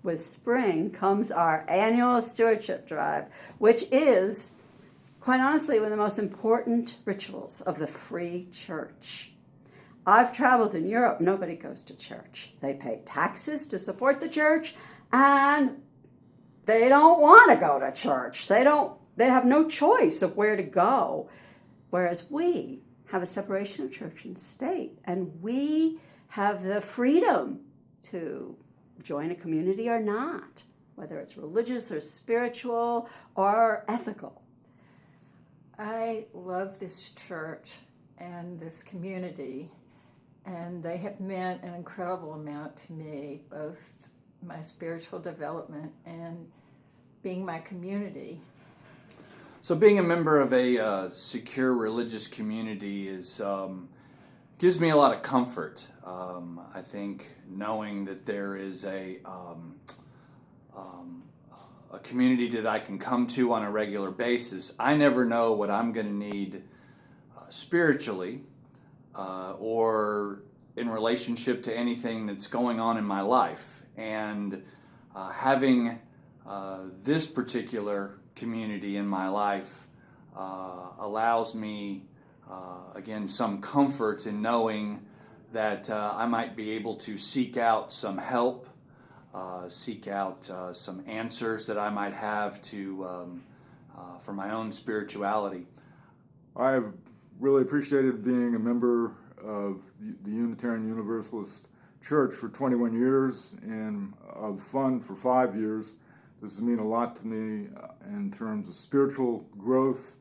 with spring comes our annual stewardship drive, which is, quite honestly, one of the most important rituals of the free church. I've traveled in Europe. Nobody goes to church. They pay taxes to support the church, and they don't want to go to church. They have no choice of where to go. Whereas we have a separation of church and state, and we have the freedom to join a community or not, whether it's religious or spiritual or ethical. I love this church and this community, and they have meant an incredible amount to me, both my spiritual development and being my community. So being a member of a secure religious community gives me a lot of comfort. I think knowing that there is a community that I can come to on a regular basis. I never know what I'm going to need spiritually or in relationship to anything that's going on in my life. And having this particular community in my life allows me, again, some comfort in knowing that I might be able to seek out some help, seek out some answers that I might have for my own spirituality. I've really appreciated being a member of the Unitarian Universalist Church for 21 years and of Fund for 5 years. This has meant a lot to me in terms of spiritual growth,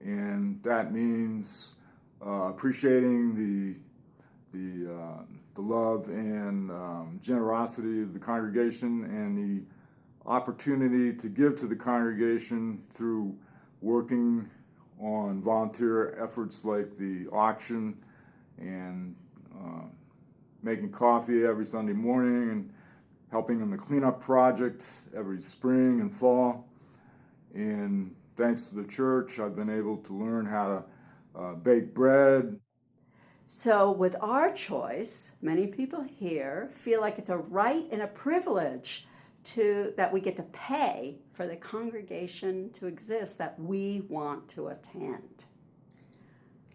and that means appreciating the love and generosity of the congregation and the opportunity to give to the congregation through working on volunteer efforts like the auction and making coffee every Sunday morning and helping in the cleanup project every spring and fall. And thanks to the church, I've been able to learn how to bake bread. So with our choice, many people here feel like it's a right and a privilege that we get to pay for the congregation to exist that we want to attend.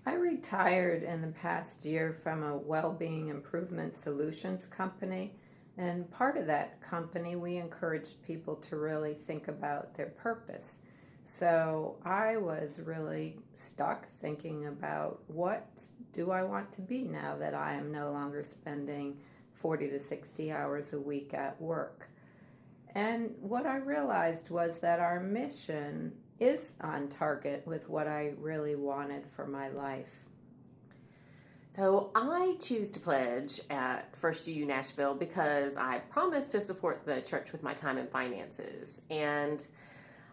I retired in the past year from a well-being improvement solutions company. And part of that company, we encouraged people to really think about their purpose. So I was really stuck thinking about, what do I want to be now that I am no longer spending 40 to 60 hours a week at work? And what I realized was that our mission is on target with what I really wanted for my life. So I choose to pledge at First UU Nashville because I promised to support the church with my time and finances. And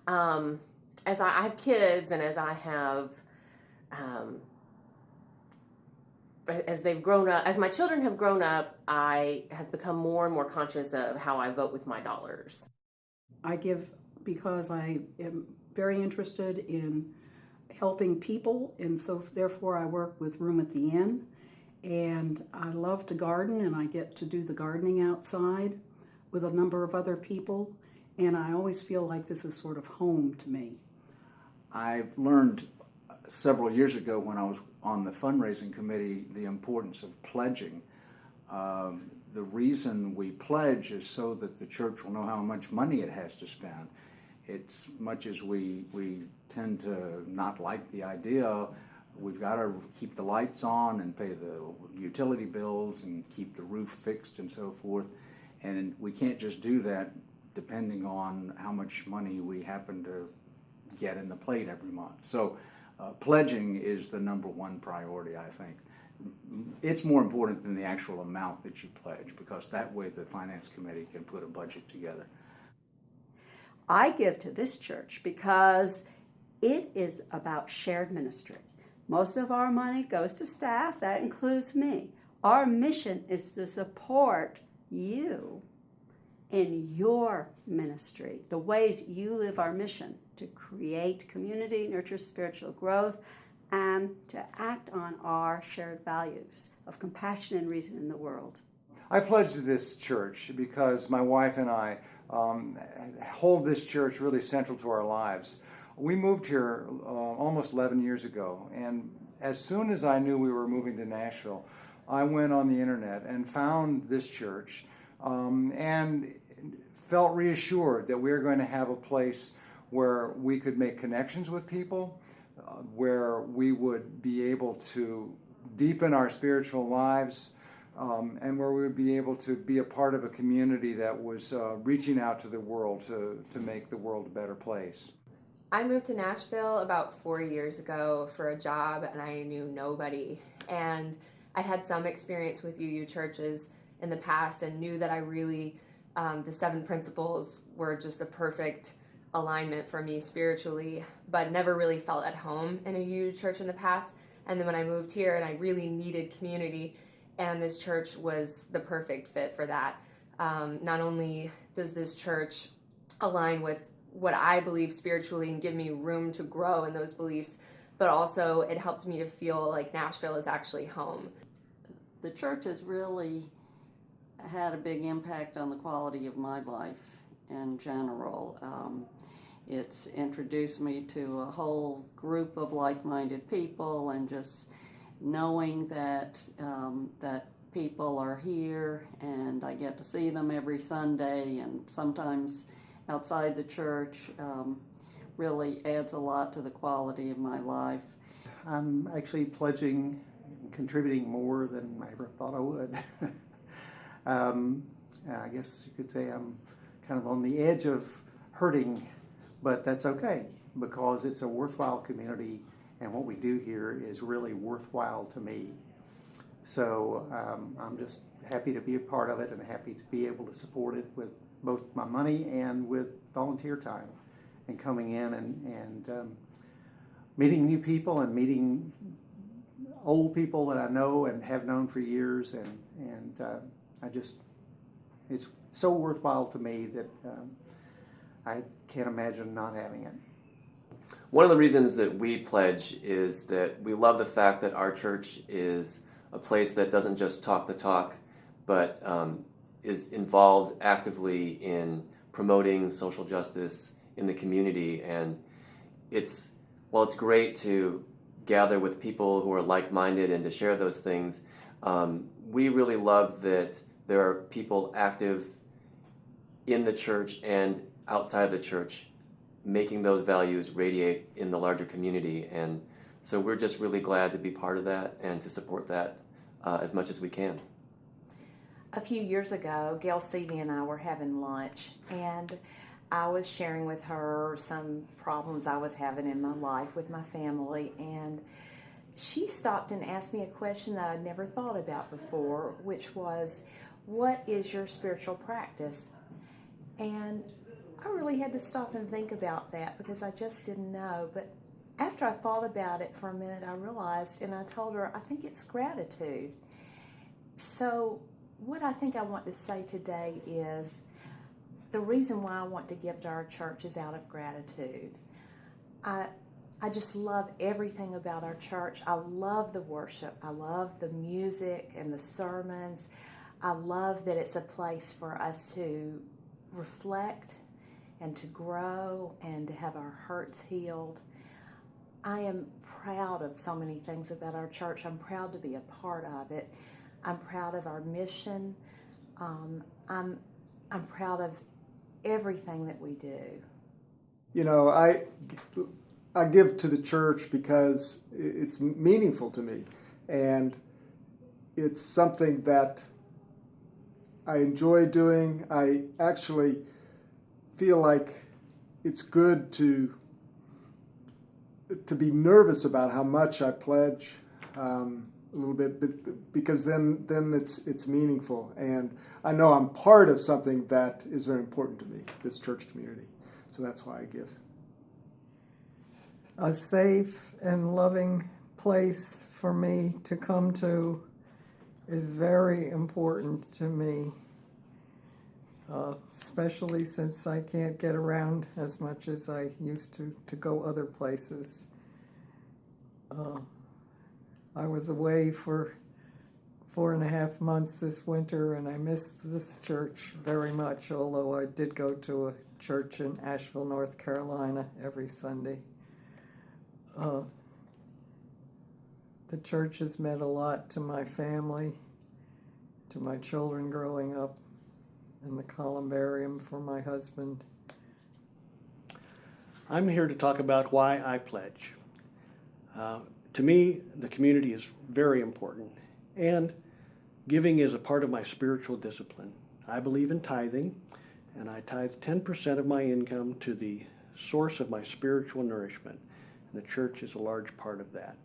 as I have kids, and as I have, as they've grown up, as my children have grown up, I have become more and more conscious of how I vote with my dollars. I give because I am very interested in helping people, and so therefore I work with Room at the Inn, and I love to garden, and I get to do the gardening outside with a number of other people, and I always feel like this is sort of home to me. I learned several years ago when I was on the fundraising committee the importance of pledging. The reason we pledge is so that the church will know how much money it has to spend. It's much as we tend to not like the idea, we've got to keep the lights on and pay the utility bills and keep the roof fixed and so forth. And we can't just do that depending on how much money we happen to get in the plate every month. So pledging is the number one priority, I think. It's more important than the actual amount that you pledge, because that way the finance committee can put a budget together. I give to this church because it is about shared ministry. Most of our money goes to staff. That includes me. Our mission is to support you in your ministry, the ways you live our mission, to create community, nurture spiritual growth, and to act on our shared values of compassion and reason in the world. I pledged to this church because my wife and I hold this church really central to our lives. We moved here almost 11 years ago, and as soon as I knew we were moving to Nashville, I went on the internet and found this church and felt reassured that we were going to have a place where we could make connections with people, where we would be able to deepen our spiritual lives, and where we would be able to be a part of a community that was reaching out to the world to make the world a better place. I moved to Nashville about 4 years ago for a job, and I knew nobody. And I'd had some experience with UU churches in the past and knew that I really, the 7 principles were just a perfect alignment for me spiritually, but never really felt at home in a UU church in the past. And then when I moved here and I really needed community, and this church was the perfect fit for that. Not only does this church align with what I believe spiritually and give me room to grow in those beliefs, but also it helped me to feel like Nashville is actually home. The church has really had a big impact on the quality of my life in general. It's introduced me to a whole group of like-minded people, and just knowing that that people are here and I get to see them every Sunday and sometimes outside the church really adds a lot to the quality of my life. I'm actually pledging and contributing more than I ever thought I would. I guess you could say I'm kind of on the edge of hurting, but that's okay because it's a worthwhile community and what we do here is really worthwhile to me. So I'm just happy to be a part of it and happy to be able to support it with both my money and with volunteer time, and coming in and meeting new people and meeting old people that I know and have known for years, and it's so worthwhile to me that I can't imagine not having it. One of the reasons that we pledge is that we love the fact that our church is a place that doesn't just talk the talk, but is involved actively in promoting social justice in the community. And while it's great to gather with people who are like-minded and to share those things, we really love that there are people active in the church and outside of the church making those values radiate in the larger community. And so we're just really glad to be part of that and to support that as much as we can. A few years ago, Gail Seavey and I were having lunch, and I was sharing with her some problems I was having in my life with my family, and she stopped and asked me a question that I'd never thought about before, which was, what is your spiritual practice? And I really had to stop and think about that because I just didn't know. But after I thought about it for a minute, I realized, and I told her, I think it's gratitude. So what I think I want to say today is the reason why I want to give to our church is out of gratitude. I just love everything about our church. I love the worship. I love the music and the sermons. I love that it's a place for us to reflect and to grow and to have our hurts healed. I am proud of so many things about our church. I'm proud to be a part of it. I'm proud of our mission. I'm proud of everything that we do. You know, I give to the church because it's meaningful to me, and it's something that I enjoy doing. I actually feel like it's good to be nervous about how much I pledge a little bit, because then it's meaningful, and I know I'm part of something that is very important to me, this church community. So that's why I give. A safe and loving place for me to come to is very important to me, especially since I can't get around as much as I used to go other places. I was away for 4.5 months this winter, and I missed this church very much, although I did go to a church in Asheville, North Carolina every Sunday. The church has meant a lot to my family, to my children growing up, and the columbarium for my husband. I'm here to talk about why I pledge. To me, the community is very important, and giving is a part of my spiritual discipline. I believe in tithing, and I tithe 10% of my income to the source of my spiritual nourishment, and the church is a large part of that.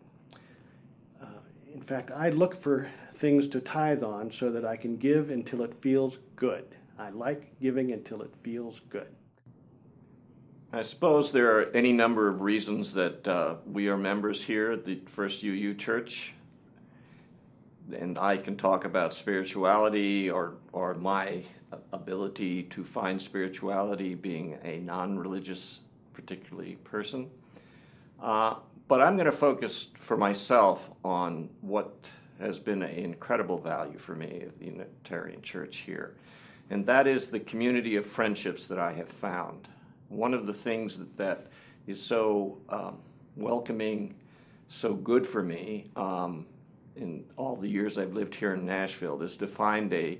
In fact, I look for things to tithe on so that I can give until it feels good. I like giving until it feels good. I suppose there are any number of reasons that we are members here at the First UU Church, and I can talk about spirituality or my ability to find spirituality being a non-religious, particularly person. But I'm going to focus for myself on what has been an incredible value for me at the Unitarian Church here, and that is the community of friendships that I have found. One of the things that is so welcoming, so good for me in all the years I've lived here in Nashville is to find a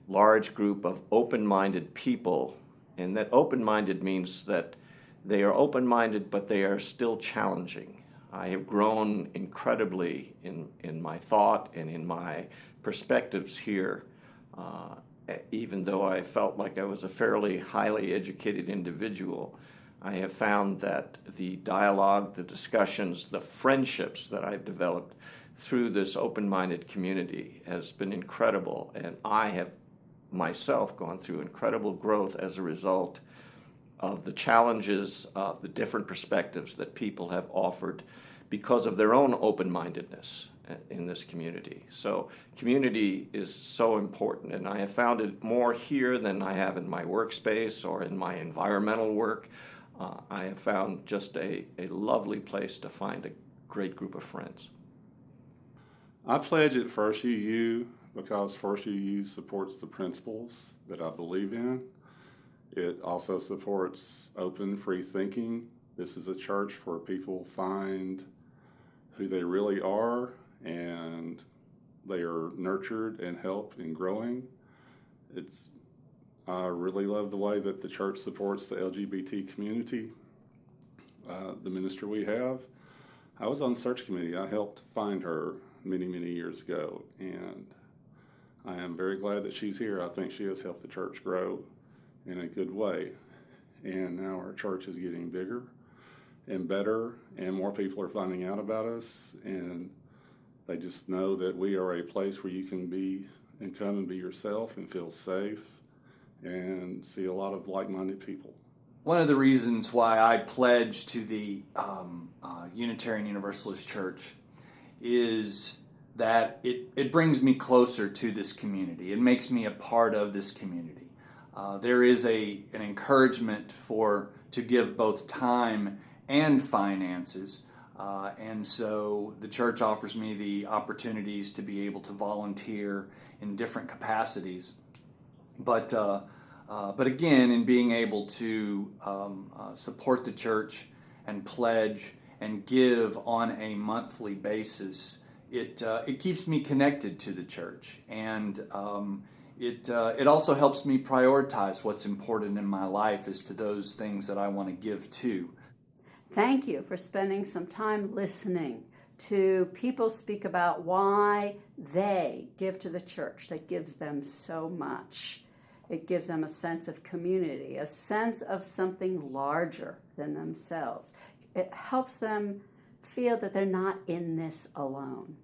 large group of open-minded people, and that open-minded means that they are open-minded, but they are still challenging. I have grown incredibly in my thought and in my perspectives here, even though I felt like I was a fairly highly educated individual. I have found that the dialogue, the discussions, the friendships that I've developed through this open-minded community has been incredible, and I have myself gone through incredible growth as a result of the challenges of the different perspectives that people have offered because of their own open-mindedness in this community. So community is so important, and I have found it more here than I have in my workspace or in my environmental work. I have found just a lovely place to find a great group of friends. I pledge at First UU because First UU supports the principles that I believe in. It also supports open, free thinking. This is a church where people find who they really are, and they are nurtured and helped in growing. I really love the way that the church supports the LGBT community, the minister we have. I was on the search committee. I helped find her many, many years ago, and I am very glad that she's here. I think she has helped the church grow in a good way, and now our church is getting bigger and better, and more people are finding out about us, and they just know that we are a place where you can be and come and be yourself and feel safe and see a lot of like-minded people. One of the reasons why I pledge to the Unitarian Universalist Church is that it brings me closer to this community. It makes me a part of this community. There is an encouragement to give both time and finances, and so the church offers me the opportunities to be able to volunteer in different capacities. But again, in being able to support the church and pledge and give on a monthly basis, it keeps me connected to the church, and it also helps me prioritize what's important in my life as to those things that I want to give to. Thank you for spending some time listening to people speak about why they give to the church that gives them so much. It gives them a sense of community, a sense of something larger than themselves. It helps them feel that they're not in this alone.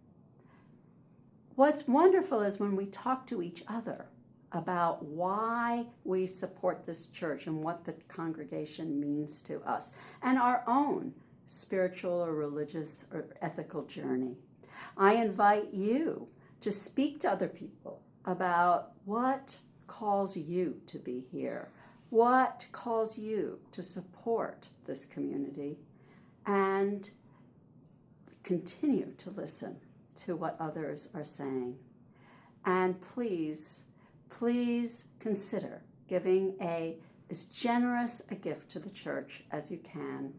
What's wonderful is when we talk to each other about why we support this church and what the congregation means to us and our own spiritual or religious or ethical journey. I invite you to speak to other people about what calls you to be here, what calls you to support this community, and continue to listen to what others are saying. And please, please consider giving as generous a gift to the church as you can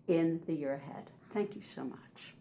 in the year ahead. Thank you so much.